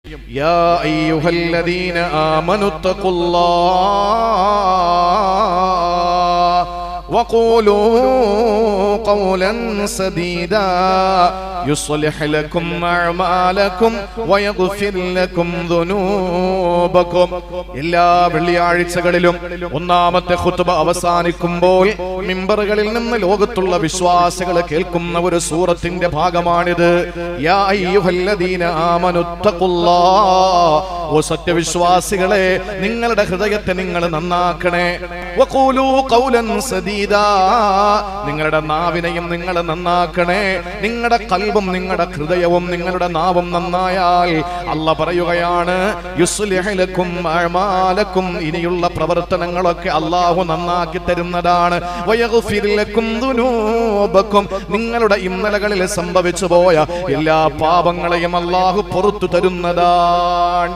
യാ അയ്യുഹല്ലദീന ആമനുത്തഖുല്ലാഹ് വഖൂലൂ ഖൗലൻ സദീദാ യുസ്ലിഹ് ലക്കും അഅമാലക്കും വയഗ്ഫിർ ലക്കും ദുനൂബക്കും. എല്ലാ വെള്ളിയാഴ്ചകളിലും ഒന്നാമത്തെ ഖുത്ബ അവസാനിക്കുമ്പോൾ മിമ്പറുകളിൽ നിന്ന് ലോകത്തുള്ള വിശ്വാസികൾ കേൾക്കുന്ന ഒരു സൂറത്തിന്റെ ഭാഗമാണിത്. യാ അയ്യുഹല്ലദീന ആമനുത്തഖുല്ലാഹ്, ഓ സത്യവിശ്വാസികളെ, നിങ്ങളുടെ ഹൃദയത്തെ നിങ്ങൾ നന്നാക്കണേ. വഖൂലൂ ഖൗലൻ സദീദാ, നിങ്ങളുടെ നാവിനെയും നിങ്ങൾ നന്നാക്കണേ. നിങ്ങളുടെ കൽബും നിങ്ങളുടെ ഹൃദയവും നിങ്ങളുടെ നാവും നന്നായാൽ അല്ലാഹ് പറയുകയാണ്, യുസ്ലിഹ് ലക്കും അഅമാലക്കും, ഇനിയുള്ള പ്രവർത്തനങ്ങളൊക്കെ അല്ലാഹു നന്നാക്കി തരുന്നതാണ്. വയഗ്ഫിർ ലക്കും ദുനൂബക്കും, നിങ്ങളുടെ ഇന്നലകളിൽ സംഭവിച്ചു പോയ എല്ലാ പാപങ്ങളെയും അല്ലാഹു പുറത്തു തരുന്നതാണ്.